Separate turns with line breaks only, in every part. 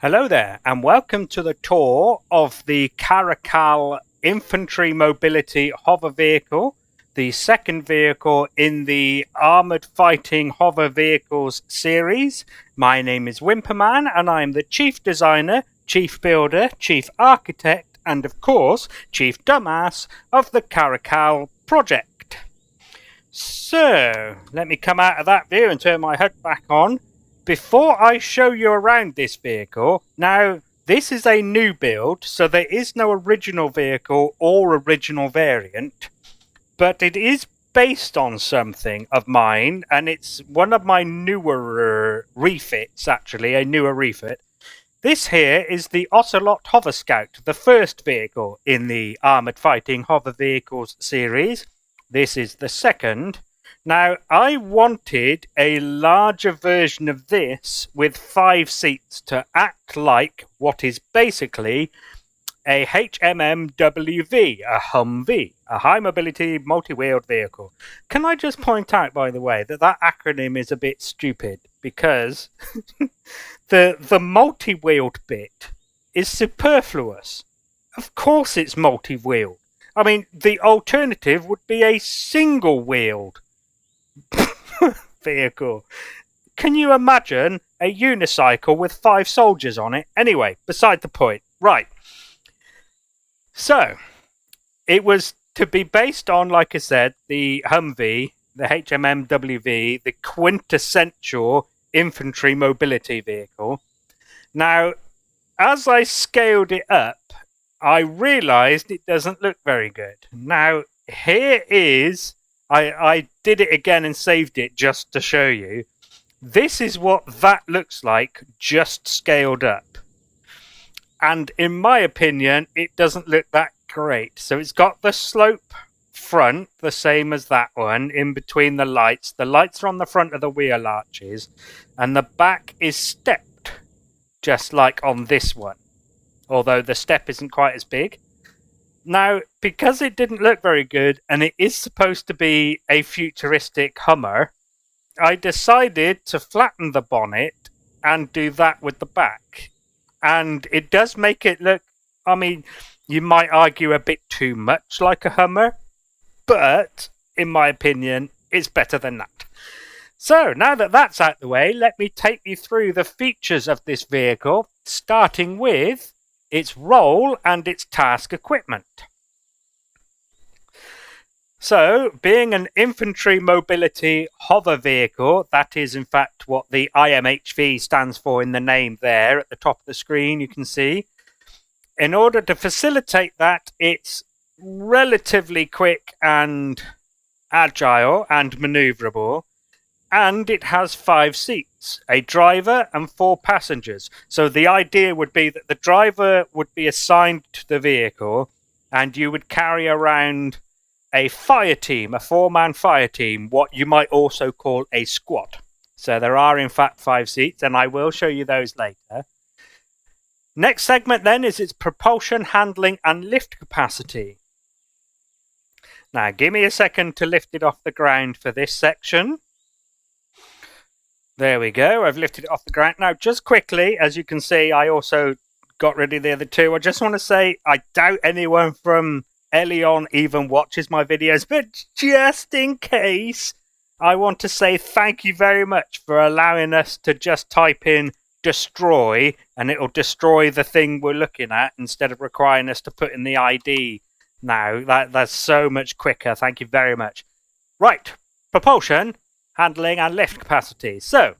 Hello there, and welcome to the tour of the Caracal Infantry Mobility Hover Vehicle, the second vehicle in the Armoured Fighting Hover Vehicles series. My name is Wimperman, and I'm the Chief Designer, Chief Builder, Chief Architect, and of course, Chief Dumbass of the Caracal project. So, let me come out of that view and turn my HUD back on. Before I show you around this vehicle, now this is a new build, so there is no original vehicle or original variant, but it is based on something of mine, and it's one of my newer refits, actually, a newer refit. This here is the Ocelot HoverScout, the first vehicle in the Armoured Fighting Hover Vehicles series. This is the second. Now, I wanted a larger version of this with 5 seats to act like what is basically a HMMWV, a Humvee, a High Mobility Multi-Wheeled Vehicle. Can I just point out, by the way, that that acronym is a bit stupid because the multi-wheeled bit is superfluous. Of course it's multi-wheeled. I mean, the alternative would be a single-wheeled vehicle. Can you imagine a unicycle with 5 soldiers on it? Anyway, beside the point. Right. So, it was to be based on, like I said, the Humvee, the HMMWV, the quintessential infantry mobility vehicle. Now, as I scaled it up, I realized it doesn't look very good. Now, here is... I did it again and saved it just to show you. This is what that looks like, just scaled up. And in my opinion, it doesn't look that great. So it's got the slope front, the same as that one, in between the lights. The lights are on the front of the wheel arches. And the back is stepped, just like on this one. Although the step isn't quite as big. Now, because it didn't look very good, and it is supposed to be a futuristic Hummer, I decided to flatten the bonnet and do that with the back. And it does make it look, I mean, you might argue a bit too much like a Hummer, but, in my opinion, it's better than that. So, now that that's out the way, let me take you through the features of this vehicle, starting with its role and its task equipment. So, being an infantry mobility hover vehicle, that is in fact what the IMHV stands for in the name there at the top of the screen, you can see. In order to facilitate that, it's relatively quick and agile and maneuverable. And it has 5 seats, a driver and 4 passengers. So the idea would be that the driver would be assigned to the vehicle and you would carry around a fire team, a 4-man fire team, what you might also call a squad. So there are in fact 5 seats, and I will show you those later. Next segment then is its propulsion, handling and lift capacity. Now give me a second to lift it off the ground for this section. There we go, I've lifted it off the ground. Now, just quickly, as you can see, I also got rid of the other 2. I just want to say, I doubt anyone from Elion even watches my videos, but just in case, I want to say thank you very much for allowing us to just type in destroy, and it'll destroy the thing we're looking at, instead of requiring us to put in the ID now. That's so much quicker, thank you very much. Right, propulsion, handling and lift capacity. So,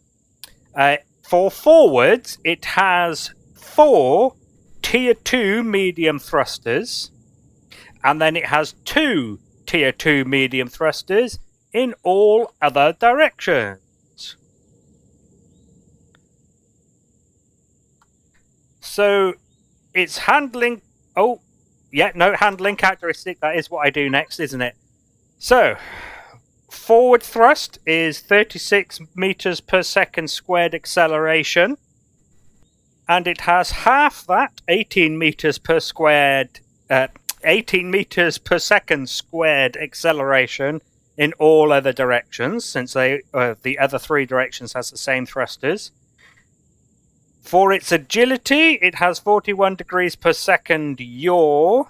for forwards, it has 4 Tier 2 medium thrusters, and then it has 2 Tier 2 medium thrusters in all other directions. So, its handling... handling characteristic, that is what I do next, isn't it? So... forward thrust is 36 meters per second squared acceleration, and it has half that, 18 meters per second squared acceleration in all other directions, since the other 3 directions has the same thrusters. For its agility, it has 41 degrees per second yaw.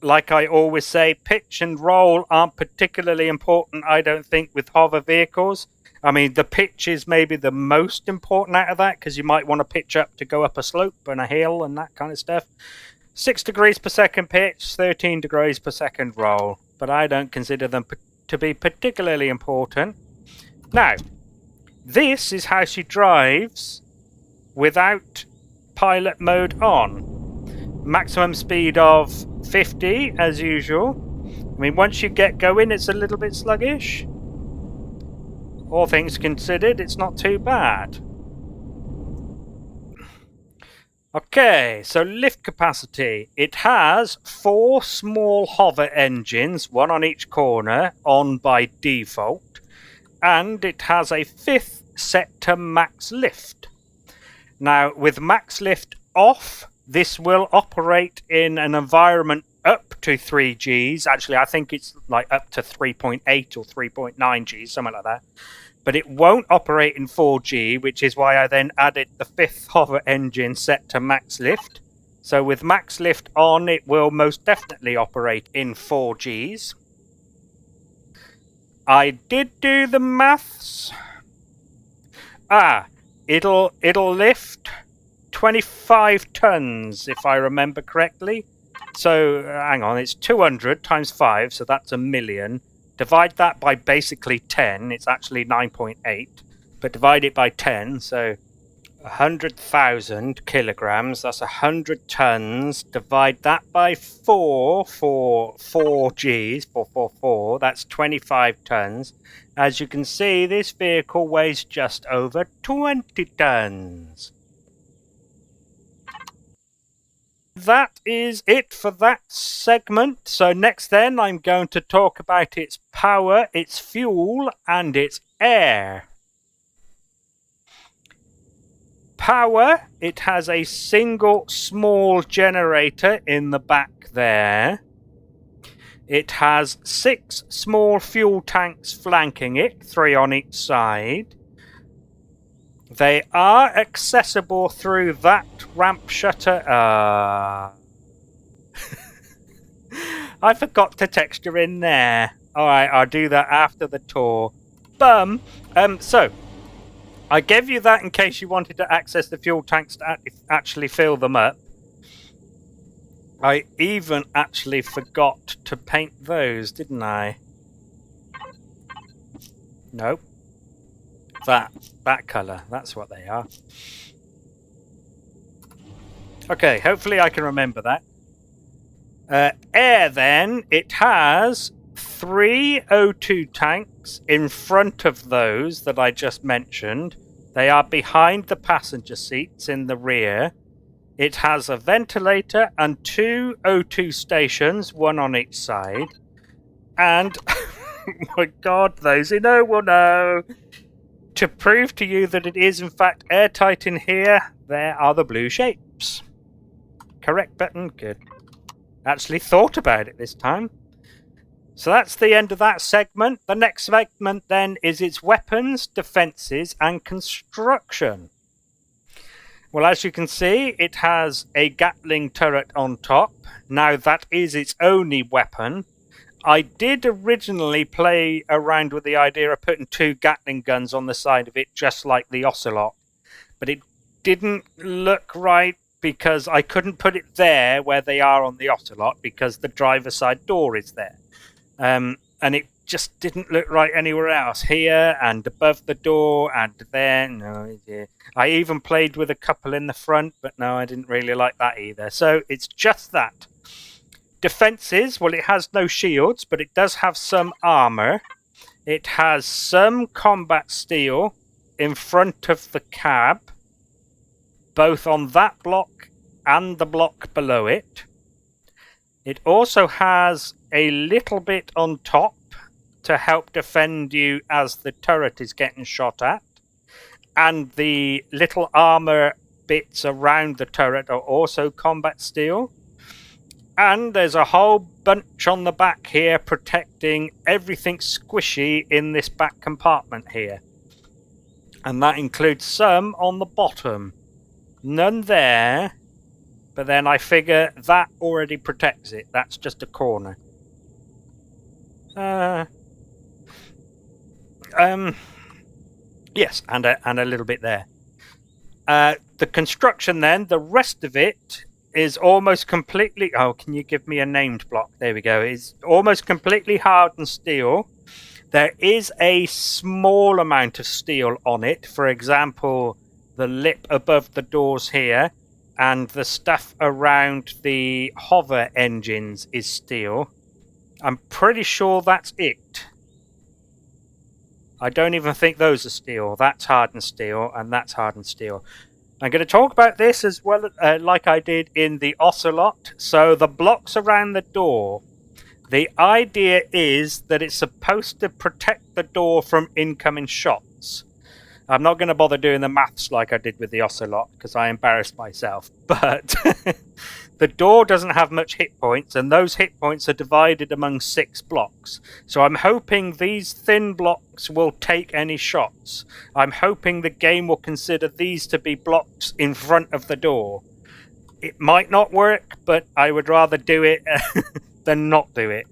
Like I always say, pitch and roll aren't particularly important, I don't think, with hover vehicles. I mean, the pitch is maybe the most important out of that, because you might want to pitch up to go up a slope and a hill and that kind of stuff. 6 degrees per second pitch, 13 degrees per second roll. But I don't consider them to be particularly important. Now, this is how she drives without pilot mode on. Maximum speed of 50 as usual. I mean, once you get going, it's a little bit sluggish. All things considered, it's not too bad. Okay, so lift capacity. It has 4 small hover engines, one on each corner, on by default. And it has a 5th set to max lift. Now, with max lift off, this will operate in an environment up to 3 Gs. Actually, I think it's like up to 3.8 or 3.9 Gs, something like that. But it won't operate in 4G, which is why I then added the 5th hover engine set to max lift. So with max lift on, it will most definitely operate in 4Gs. I did do the maths. It'll lift 25 tons, if I remember correctly. So, hang on, it's 200 times 5, so that's 1,000,000. Divide that by basically 10, it's actually 9.8. But divide it by 10, so 100,000 kilograms, that's 100 tons. Divide that by 4 for 4 Gs, 444, that's 25 tons. As you can see, this vehicle weighs just over 20 tons. That is it for that segment. So next then, I'm going to talk about its power, its fuel, and its air. Power, it has a single small generator in the back there. It has 6 small fuel tanks flanking it, 3 on each side. They are accessible through that ramp shutter. I forgot to texture in there. Alright, I'll do that after the tour. So, I gave you that in case you wanted to access the fuel tanks to actually fill them up. I even actually forgot to paint those, didn't I? Nope. That colour, that's what they are. Okay, hopefully I can remember that. Air then, it has 3 O2 tanks in front of those that I just mentioned. They are behind the passenger seats in the rear. It has a ventilator and 2 O2 stations, one on each side. And, oh my god, those who know will know. To prove to you that it is in fact airtight in here, there are the blue shapes. Correct button, good. Actually thought about it this time. So that's the end of that segment. The next segment then is its weapons, defences and construction. Well, as you can see, it has a Gatling turret on top. Now that is its only weapon. I did originally play around with the idea of putting 2 Gatling guns on the side of it, just like the Ocelot. But it didn't look right because I couldn't put it there where they are on the Ocelot because the driver's side door is there. And it just didn't look right anywhere else. Here and above the door and there. No, yeah. I even played with a couple in the front, but no, I didn't really like that either. So it's just that. Defences, well, it has no shields, but it does have some armour. It has some combat steel in front of the cab, both on that block and the block below it. It also has a little bit on top to help defend you as the turret is getting shot at. And the little armour bits around the turret are also combat steel. And there's a whole bunch on the back here protecting everything squishy in this back compartment here. And that includes some on the bottom. None there. But then I figure that already protects it. That's just a corner. Yes, and a little bit there. The construction then, the rest of it is almost completely... Oh, can you give me a named block? There we go. It's almost completely hardened steel. There is a small amount of steel on it. For example, the lip above the doors here and the stuff around the hover engines is steel. I'm pretty sure that's it. I don't even think those are steel. That's hardened steel, and that's hardened steel. I'm going to talk about this as well, like I did in the Ocelot. So the blocks around the door. The idea is that it's supposed to protect the door from incoming shots. I'm not going to bother doing the maths like I did with the Ocelot, because I embarrassed myself. But the door doesn't have much hit points, and those hit points are divided among 6 blocks. So I'm hoping these thin blocks will take any shots. I'm hoping the game will consider these to be blocks in front of the door. It might not work, but I would rather do it than not do it.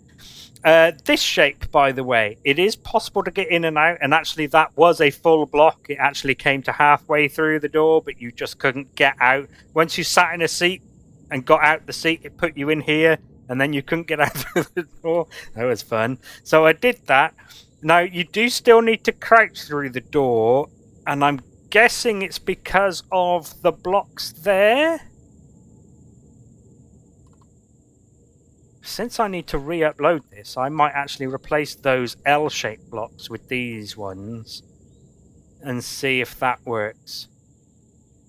This shape, by the way, it is possible to get in and out, and actually that was a full block. It actually came to halfway through the door, but you just couldn't get out. Once you sat in a seat and got out the seat, it put you in here, and then you couldn't get out through the door. That was fun. So I did that. Now, you do still need to crouch through the door, and I'm guessing it's because of the blocks there. Since I need to re-upload this, I might actually replace those L-shaped blocks with these ones and see if that works.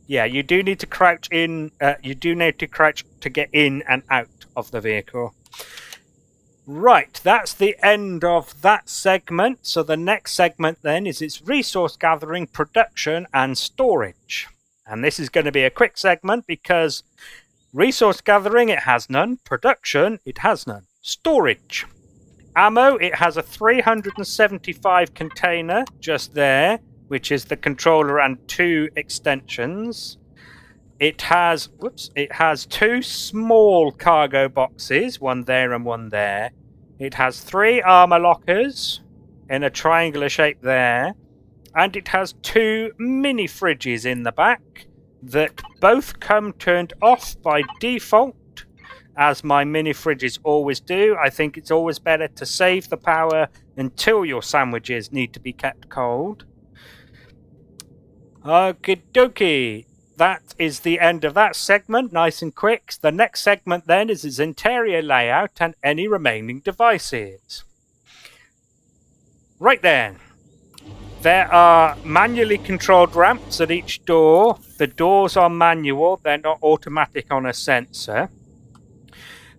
Yeah, you do need to crouch in. You do need to crouch to get in and out of the vehicle. Right, that's the end of that segment. So the next segment then is its resource gathering, production, and storage. And this is going to be a quick segment because resource gathering, it has none. Production, it has none. Storage. Ammo, it has a 375 container just there, which is the controller and 2 extensions. It has 2 small cargo boxes, one there and one there. It has 3 armor lockers in a triangular shape there. And it has 2 mini fridges in the back that both come turned off by default, as my mini fridges always do. I think it's always better to save the power until your sandwiches need to be kept cold. Okie dokie. That is the end of that segment, nice and quick. The next segment then is its interior layout and any remaining devices. Right then. There are manually controlled ramps at each door. The doors are manual, they're not automatic on a sensor.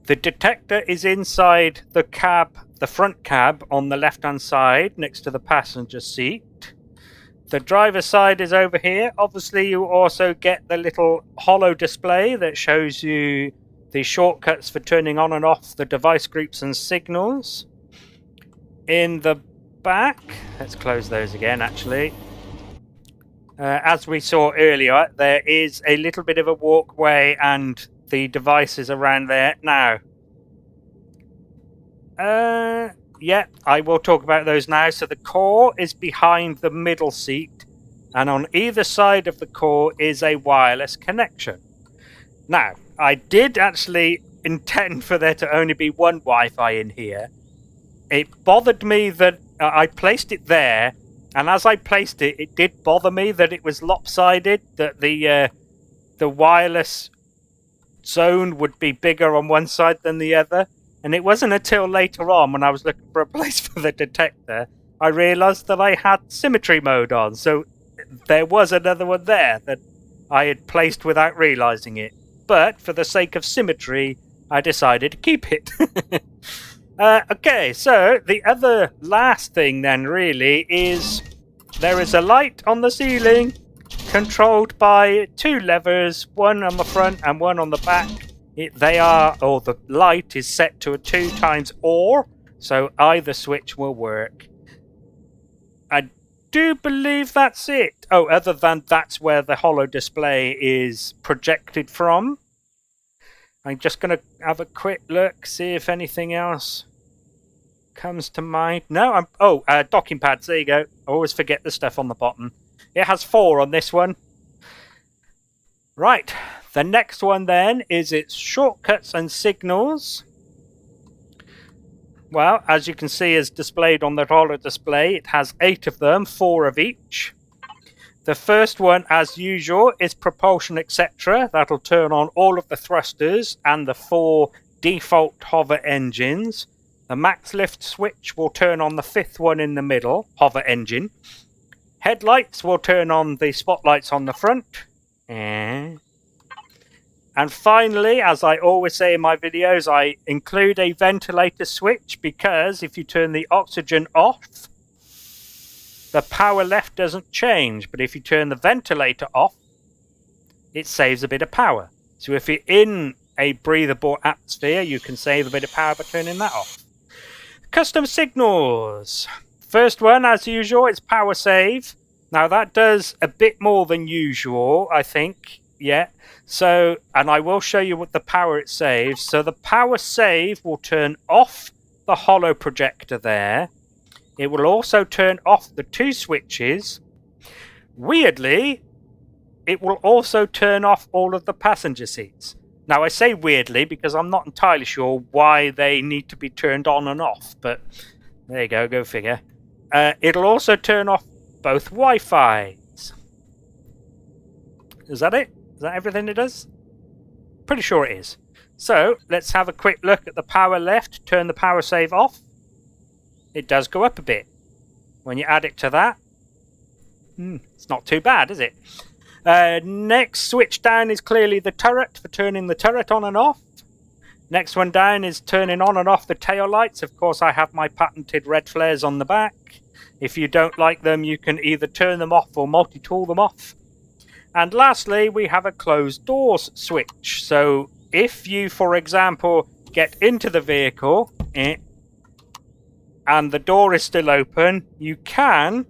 The detector is inside the cab, the front cab on the left-hand side next to the passenger seat. The driver's side is over here. Obviously, you also get the little holo display that shows you the shortcuts for turning on and off the device groups and signals. In the back, let's close those again actually. As we saw earlier, there is a little bit of a walkway and the devices around there. Now, yeah, I will talk about those now. So the core is behind the middle seat, and on either side of the core is a wireless connection. Now, I did actually intend for there to only be one Wi-Fi in here. It bothered me that I placed it there, and as I placed it, it did bother me that it was lopsided, that the wireless zone would be bigger on one side than the other. And it wasn't until later on, when I was looking for a place for the detector, I realised that I had symmetry mode on. So there was another one there that I had placed without realising it. But for the sake of symmetry, I decided to keep it. Okay, so the other last thing then really is there is a light on the ceiling controlled by 2 levers, one on the front and one on the back. The light is set to a 2x OR, so either switch will work. I do believe that's it. Oh, other than that's where the holo display is projected from. I'm just going to have a quick look, see if anything else comes to mind. No, docking pads. There you go. I always forget the stuff on the bottom. It has 4 on this one. Right. The next one then is its shortcuts and signals. Well, as you can see as displayed on the holo display, it has 8 of them, 4 of each. The first one, as usual, is propulsion, etc. That'll turn on all of the thrusters and the 4 default hover engines. The max lift switch will turn on the 5th one in the middle, hover engine. Headlights will turn on the spotlights on the front. And finally, as I always say in my videos, I include a ventilator switch because if you turn the oxygen off, the power left doesn't change, but if you turn the ventilator off, it saves a bit of power. So if you're in a breathable atmosphere, you can save a bit of power by turning that off. Custom signals. First one, as usual, is power save. Now that does a bit more than usual, I think. Yeah. So, and I will show you what the power it saves. So the power save will turn off the holo projector there. It will also turn off the 2 switches. Weirdly, it will also turn off all of the passenger seats. Now, I say weirdly because I'm not entirely sure why they need to be turned on and off, but there you go, go figure. It'll also turn off both Wi-Fis. Is that it? Is that everything it does? Pretty sure it is. So, let's have a quick look at the power left. Turn the power save off. It does go up a bit. When you add it to that, it's not too bad, is it? Next switch down is clearly the turret for turning the turret on and off. Next one down is turning on and off the tail lights. Of course, I have my patented red flares on the back. If you don't like them, you can either turn them off or multi-tool them off. And lastly, we have a closed doors switch. So if you, for example, get into the vehicle and the door is still open, you can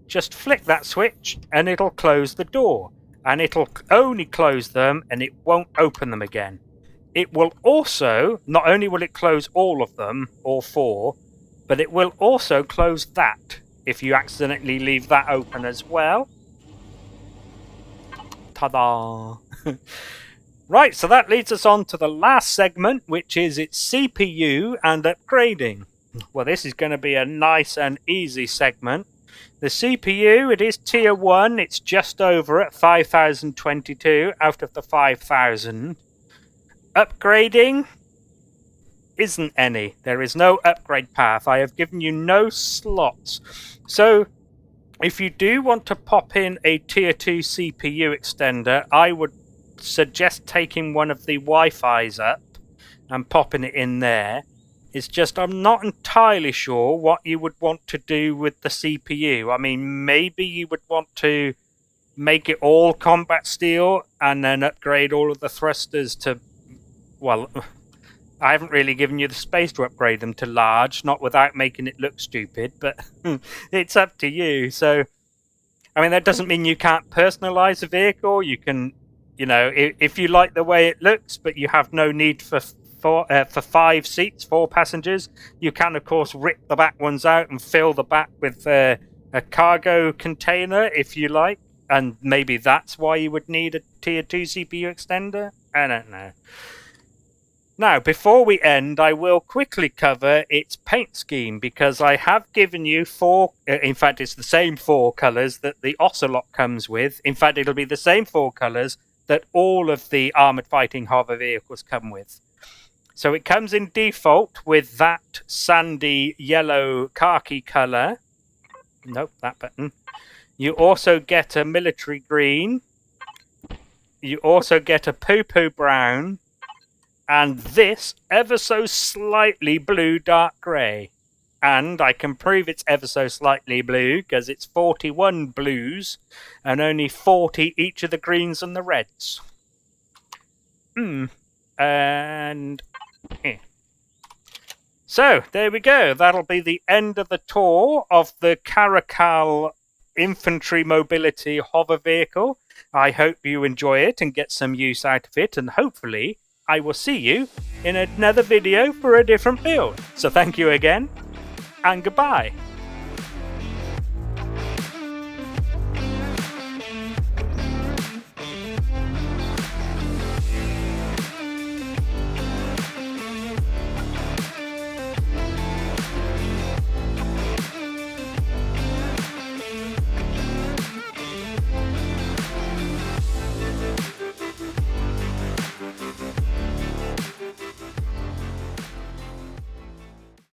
just flick that switch and it'll close the door. And it'll only close them and it won't open them again. It will also, not only will it close all of them, all 4, but it will also close that if you accidentally leave that open as well. Ta-da! Right, so that leads us on to the last segment, which is its CPU and upgrading. Well, this is going to be a nice and easy segment. The CPU, it is tier 1. It's just over at 5022 out of the 5000. Upgrading isn't any. There is no upgrade path. I have given you no slots. So if you do want to pop in a tier 2 CPU extender, I would suggest taking one of the Wi-Fi's up and popping it in there. It's just I'm not entirely sure what you would want to do with the CPU. I mean, maybe you would want to make it all combat steel and then upgrade all of the thrusters to, well, I haven't really given you the space to upgrade them to large, not without making it look stupid, but it's up to you. So, I mean, that doesn't mean you can't personalize a vehicle. You can, you know, if you like the way it looks, but you have no need for 5 seats, 4 passengers, you can of course rip the back ones out and fill the back with a cargo container if you like, and maybe that's why you would need a tier 2 CPU extender. I don't know. Now, before we end, I will quickly cover its paint scheme because I have given you 4, in fact it's the same 4 colours that the Ocelot comes with. In fact, it'll be the same 4 colours that all of the Armoured Fighting Hover Vehicles come with. So it comes in default with that sandy yellow khaki colour. Nope, that button. You also get a military green. You also get a PooPoo Brown. And this ever so slightly blue dark grey. And I can prove it's ever so slightly blue because it's 41 blues and only 40 each of the greens and the reds. And so there we go. That'll be the end of the tour of the Caracal Infantry Mobility Hover Vehicle. I hope you enjoy it and get some use out of it, and hopefully I will see you in another video for a different build. So thank you again, and goodbye.